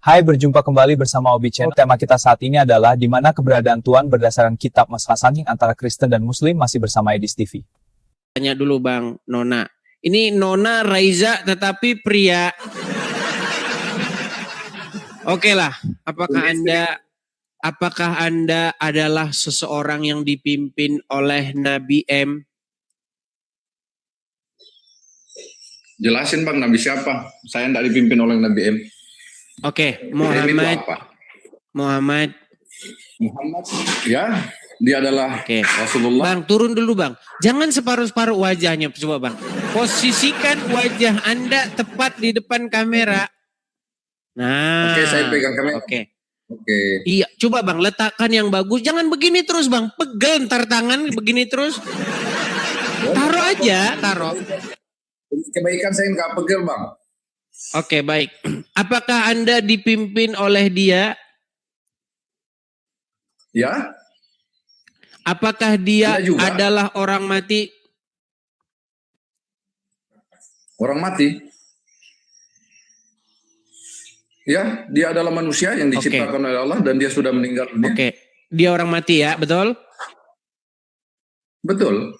Hai, berjumpa kembali bersama Obi Channel. Tema kita saat ini adalah di mana keberadaan Tuhan berdasarkan kitab Masalah Sangking antara Kristen dan Muslim, masih bersama Edis TV. Tanya dulu Bang Nona. Ini Nona Raiza tetapi pria. Oke lah, apakah Anda adalah seseorang yang dipimpin oleh Nabi M? Jelasin Bang, Nabi siapa? Saya tidak dipimpin oleh Nabi M. Oke, Muhammad, ya, dia adalah Rasulullah. Bang, turun dulu Bang. Jangan separuh-separuh wajahnya, coba Bang. Posisikan wajah Anda tepat di depan kamera. Nah, Oke, saya pegang kamera. Oke. Oke. Iya, coba Bang, letakkan yang bagus. Jangan begini terus Bang, pegel ntar tangan begini terus. Taruh aja, taruh. Kebaikan saya nggak pegel Bang. Oke, baik. Apakah Anda dipimpin oleh dia? Ya. Apakah dia adalah orang mati? Orang mati? Ya, dia adalah manusia yang diciptakan oleh Allah dan dia sudah meninggal. Oke, dia orang mati ya, betul? Betul.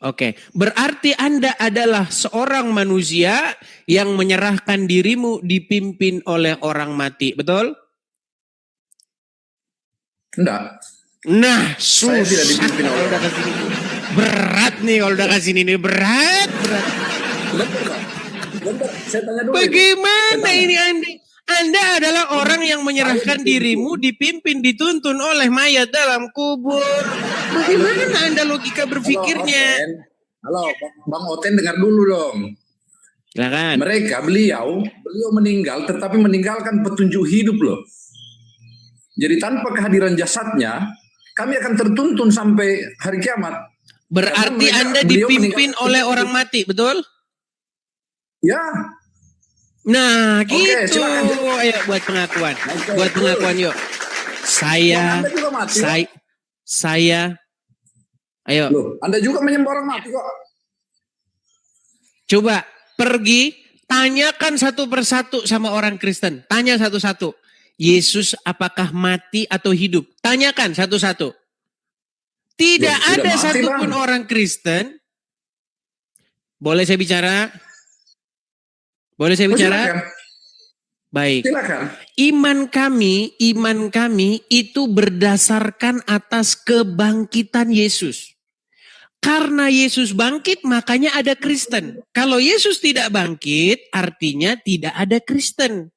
Oke, berarti Anda adalah seorang manusia yang menyerahkan dirimu dipimpin oleh orang mati, betul? Enggak. Nah, saya tidak dipimpin oleh orang mati. Berat nih kalau udah kasih ini, berat. Bentar, saya tanya dulu. Bagaimana ini Anda adalah orang yang menyerahkan dirimu dipimpin, dituntun oleh mayat dalam kubur. Bagaimana Anda logika berpikirnya? Halo, Bang Oten dengar dulu dong. Silakan. Beliau meninggal tetapi meninggalkan petunjuk hidup loh. Jadi tanpa kehadiran jasadnya, kami akan tertuntun sampai hari kiamat. Berarti Anda dipimpin oleh orang mati, betul? Ya. Nah, gitu. Silakan. Ayo buat pengakuan. Buat pengakuan yuk. Saya. Ayo. Loh, Anda juga menyembah orang mati kok. Coba pergi, tanyakan satu persatu sama orang Kristen. Tanya satu-satu. Yesus apakah mati atau hidup? Tanyakan satu-satu. Tidak ada satupun orang Kristen. Boleh saya bicara? Boleh saya bicara? Silakan. Baik. Silakan. Iman kami itu berdasarkan atas kebangkitan Yesus. Karena Yesus bangkit, makanya ada Kristen. Kalau Yesus tidak bangkit, artinya tidak ada Kristen.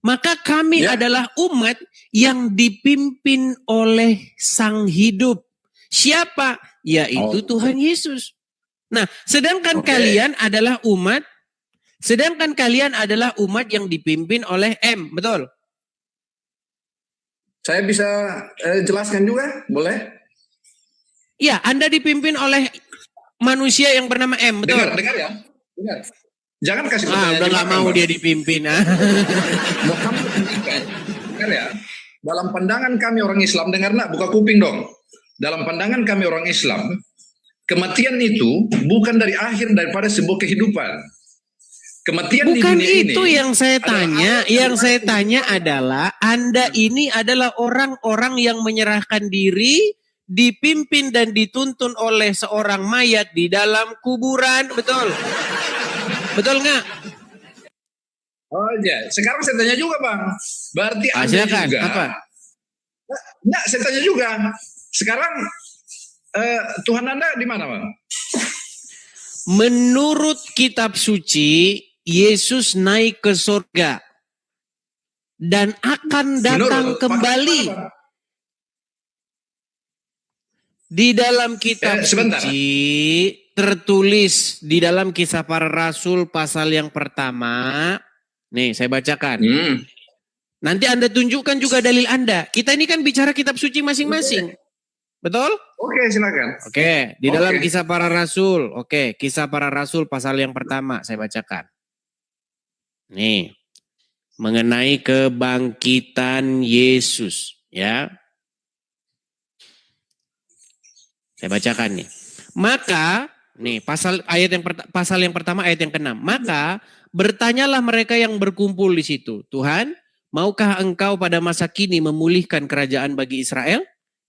Maka kami adalah umat yang dipimpin oleh Sang Hidup. Siapa? Yaitu Tuhan Yesus. Nah, sedangkan kalian adalah umat yang dipimpin oleh M, betul? Saya bisa jelaskan juga, boleh? Ya, Anda dipimpin oleh manusia yang bernama M, betul? Dengar ya, dengar. Jangan kasih udah nggak mau dia dipimpin. Dengar ya. Dalam pandangan kami orang Islam, dengar nak, buka kuping dong. Dalam pandangan kami orang Islam, kematian itu bukan dari akhir daripada sebuah kehidupan. Kematian bukan di dunia itu ini yang saya tanya. Yang saya tanya adalah Anda ini adalah orang-orang yang menyerahkan diri, dipimpin dan dituntun oleh seorang mayat di dalam kuburan, betul? Betul nggak? Oh iya, sekarang saya tanya juga Bang. Berarti Anda silakan. juga. Apa? Nah, saya tanya juga. Sekarang Tuhan Anda di mana Bang? Menurut kitab suci, Yesus naik ke surga dan akan datang kembali. Di dalam kitab suci tertulis di dalam Kisah Para Rasul pasal yang pertama. Nih saya bacakan. Nanti Anda tunjukkan juga dalil Anda. Kita ini kan bicara kitab suci masing-masing. Betul? Oke, silakan. Oke, di dalam Kisah Para Rasul. Oke, Kisah Para Rasul pasal yang pertama saya bacakan. Nih, mengenai kebangkitan Yesus, ya. Saya bacakan nih. Maka, nih pasal yang pertama ayat yang ke-6. Maka bertanyalah mereka yang berkumpul di situ, Tuhan, maukah engkau pada masa kini memulihkan kerajaan bagi Israel?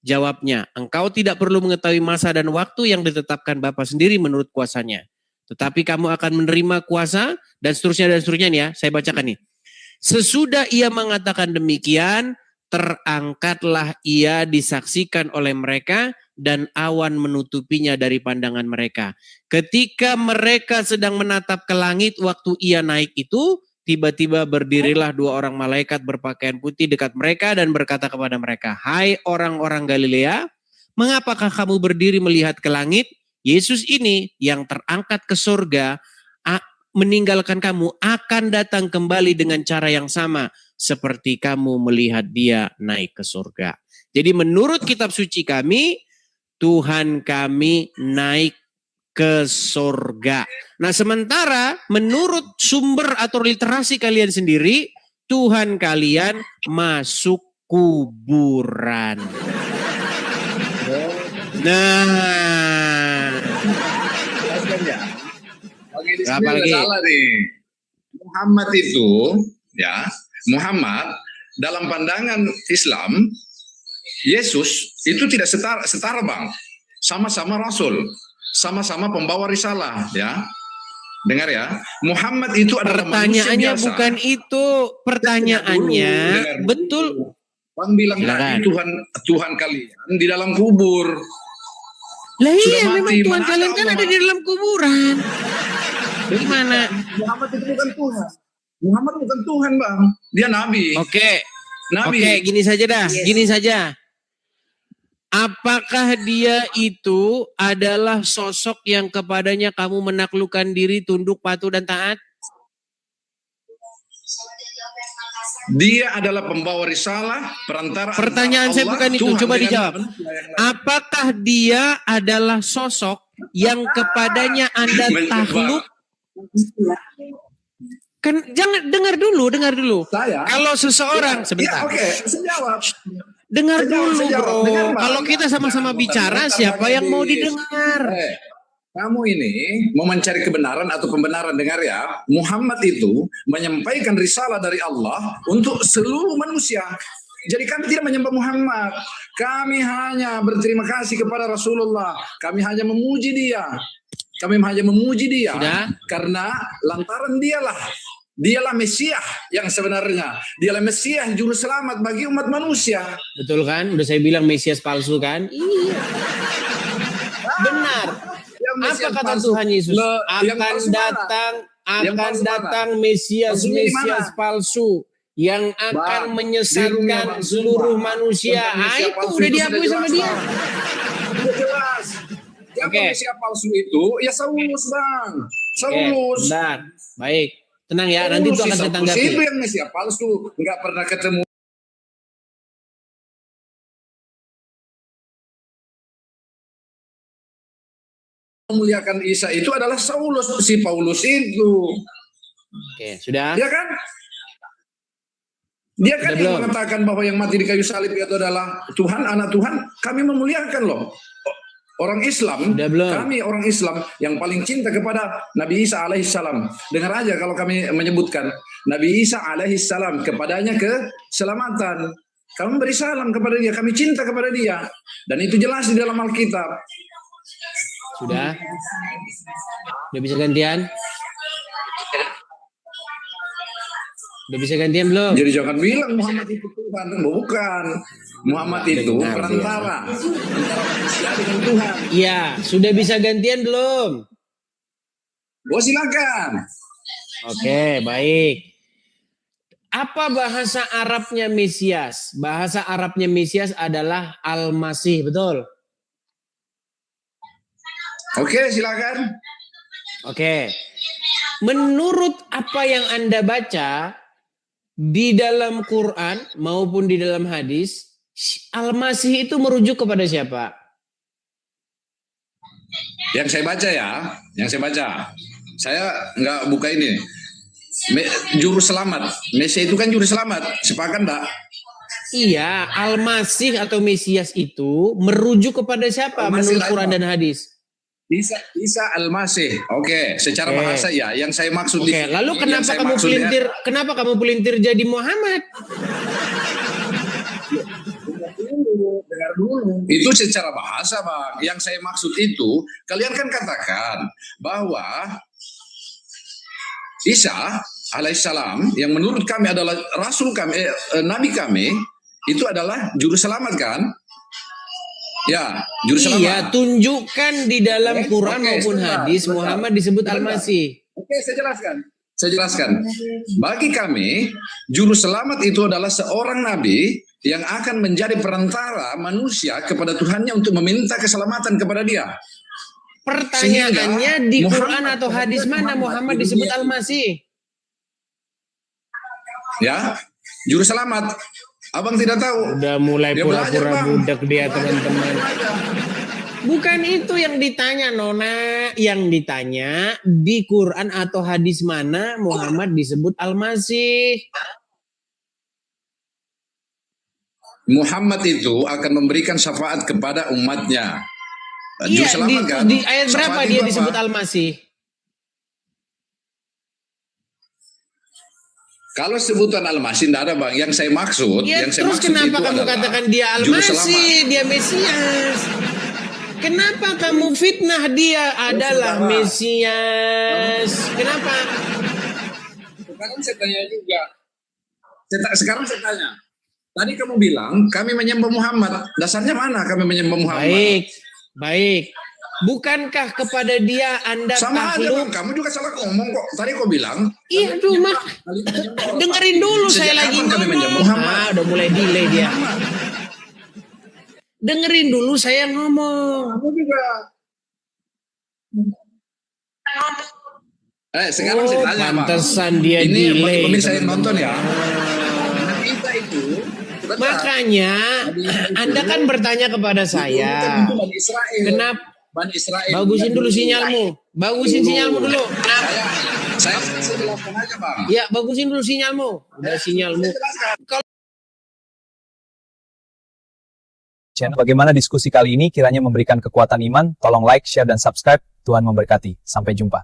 Jawabnya, engkau tidak perlu mengetahui masa dan waktu yang ditetapkan Bapa sendiri menurut kuasanya. Tetapi kamu akan menerima kuasa dan seterusnya nih ya. Saya bacakan nih. Sesudah ia mengatakan demikian, terangkatlah ia disaksikan oleh mereka dan awan menutupinya dari pandangan mereka. Ketika mereka sedang menatap ke langit waktu ia naik itu, tiba-tiba berdirilah 2 orang malaikat berpakaian putih dekat mereka dan berkata kepada mereka, "Hai orang-orang Galilea, mengapakah kamu berdiri melihat ke langit? Yesus ini yang terangkat ke surga meninggalkan kamu akan datang kembali dengan cara yang sama seperti kamu melihat dia naik ke surga." Jadi menurut kitab suci kami, Tuhan kami naik ke surga. Nah sementara menurut sumber atau literasi kalian sendiri, Tuhan kalian masuk kuburan. Nah, Oke, di apa sini lagi? salah nih. Muhammad itu, ya, Muhammad dalam pandangan Islam, Yesus itu tidak setara bang, sama-sama Rasul, sama-sama pembawa risalah, ya. Dengar ya, Muhammad itu adalah manusia Pertanyaannya biasa. bukan itu, pertanyaannya Dengar dulu. betul. Bang bilang Silakan. tadi Tuhan kalian di dalam kubur. Lah Sudah iya memang mati, Tuhan mana kalian ada kan Allah? ada di dalam kuburan. Gimana? Muhammad itu bukan Tuhan. Muhammad bukan Tuhan bang, dia nabi. Oke, Nabi. oke, gini saja dah, gini saja. Apakah dia itu adalah sosok yang kepadanya kamu menaklukkan diri, tunduk, patuh, dan taat? Dia adalah pembawa risalah, perantara. Pertanyaan saya bukan itu, coba dijawab. Apakah dia adalah sosok yang kepadanya Anda takluk? Kan jangan dengar dulu. Saya. Kalau seseorang sebentar. Ya, oke, saya jawab. Dengar dulu, Sejawab. bro. Dengar, Bang. Kalau kita sama-sama bicara, siapa yang mau didengar? Kamu ini mau mencari kebenaran atau pembenaran, dengar ya. Muhammad itu menyampaikan risalah dari Allah untuk seluruh manusia. Jadi kami tidak menyembah Muhammad. Kami hanya berterima kasih kepada Rasulullah. Kami hanya memuji dia. Sudah? Karena lantaran dialah Mesias yang sebenarnya. Dialah Mesias juru selamat bagi umat manusia. Betul kan? Udah saya bilang Mesias palsu kan? Iya. Benar. Apa kata Tuhan Yesus? Akan datang Mesias palsu yang akan menyesatkan seluruh manusia. Itu udah diakui sama dia. Jelas. Yang Mesias palsu itu ya Saulus bang. Saulus. Benar. Baik. Tenang ya, nanti itu akan saya tanggapi. Itu yang Mesias palsu, nggak pernah ketemu. Memuliakan Isa itu adalah Saulus, si Paulus itu. Oke, sudah. Ya kan? Dia kan Sudah yang belum? mengatakan bahwa yang mati di kayu salib itu adalah Tuhan, anak Tuhan. Kami memuliakan loh. Orang Islam, Sudah belum? kami orang Islam yang paling cinta kepada Nabi Isa alaihissalam. Dengar aja kalau kami menyebutkan Nabi Isa alaihissalam, kepadanya keselamatan. Kami beri salam kepada dia, kami cinta kepada dia. Dan itu jelas di dalam Alkitab. Sudah? Udah bisa gantian? Udah bisa gantian belum? Jadi jangan bilang Muhammad itu Tuhan, bukan. Muhammad itu Dengar perantara antara manusia dengan Tuhan. Iya, sudah bisa gantian belum? Oh silakan. Oke, baik. Apa bahasa Arabnya Mesias? Bahasa Arabnya Mesias adalah Al-Masih, betul? Oke silakan. Oke. Menurut apa yang Anda baca di dalam Quran maupun di dalam hadis, Al-Masih itu merujuk kepada siapa? Yang saya baca ya, Saya nggak buka ini. Juru selamat. Mesias itu kan juru selamat. Sepakat enggak? Iya, Al-Masih atau Mesias itu merujuk kepada siapa Al-Masih menurut Quran dan hadis? Isa Al-Masih. Oke, secara Oke. bahasa ya. Yang saya maksud Oke, lalu kenapa kamu pelintir jadi Muhammad? Dengar dulu. Itu secara bahasa, Bang. Yang saya maksud itu, kalian kan katakan bahwa Isa alaihissalam yang menurut kami adalah rasul kami, nabi kami, itu adalah juru selamat kan? Ya, juru selamat. Iya, tunjukkan di dalam Quran maupun hadis Muhammad disebut Al-Masih. Oke, saya jelaskan. Bagi kami, juru selamat itu adalah seorang nabi yang akan menjadi perantara manusia kepada Tuhannya untuk meminta keselamatan kepada dia. Pertanyaannya di Muhammad- Quran atau hadis mana Muhammad disebut Al-Masih? Ya, juru selamat. Abang tidak tahu. Udah mulai Dia belajar, pura-pura Bang. budak dia, teman-teman. Bukan itu yang ditanya, Nona. Yang ditanya di Quran atau hadis mana Muhammad disebut Al-Masih? Muhammad itu akan memberikan syafaat kepada umatnya. Juru Iya, selamat kan? di ayat berapa Syafaat dia itu apa? disebut Al-Masih? Kalau sebutan Al-Masih tidak ada, Bang. Yang saya maksud, Ya, yang saya terus maksud kenapa itu kamu adalah katakan dia juru Al-Masih, dia Mesias? Kenapa kamu fitnah dia adalah saudara. Mesias? Kenapa? Sekarang saya tanya juga. Sekarang saya tanya. Tadi kamu bilang kami menyembah Muhammad. Dasarnya mana kami menyembah Muhammad? Baik. Bukankah kepada dia Anda Sama aja, Bang. takluk? Kamu juga salah ngomong kok. Tadi kau bilang. Iya, aduh, Mak. Dengerin dulu, Sejak saya lagi kapan kami ngomong. menyembah Muhammad? Udah mulai delay dia. Dengerin dulu saya ngomong. Kamu juga. Sekarang saya tanya, Bang. Pantesan dia Ini bagi delay. pemirsa yang teman-teman. nonton ya. Kita itu. sebentar. Makanya Anda kan bertanya kepada Itu saya. untuk Bani Israel. Kenapa? Bani Israel. Bagusin dulu sinyalmu. Bagusin sinyalmu dulu. Kenapa? Saya jelaskan aja, Bang. Ya, bagusin dulu sinyalmu. Udah sinyalmu. Bagaimana diskusi kali ini kiranya memberikan kekuatan iman? Tolong like, share, dan subscribe. Tuhan memberkati. Sampai jumpa.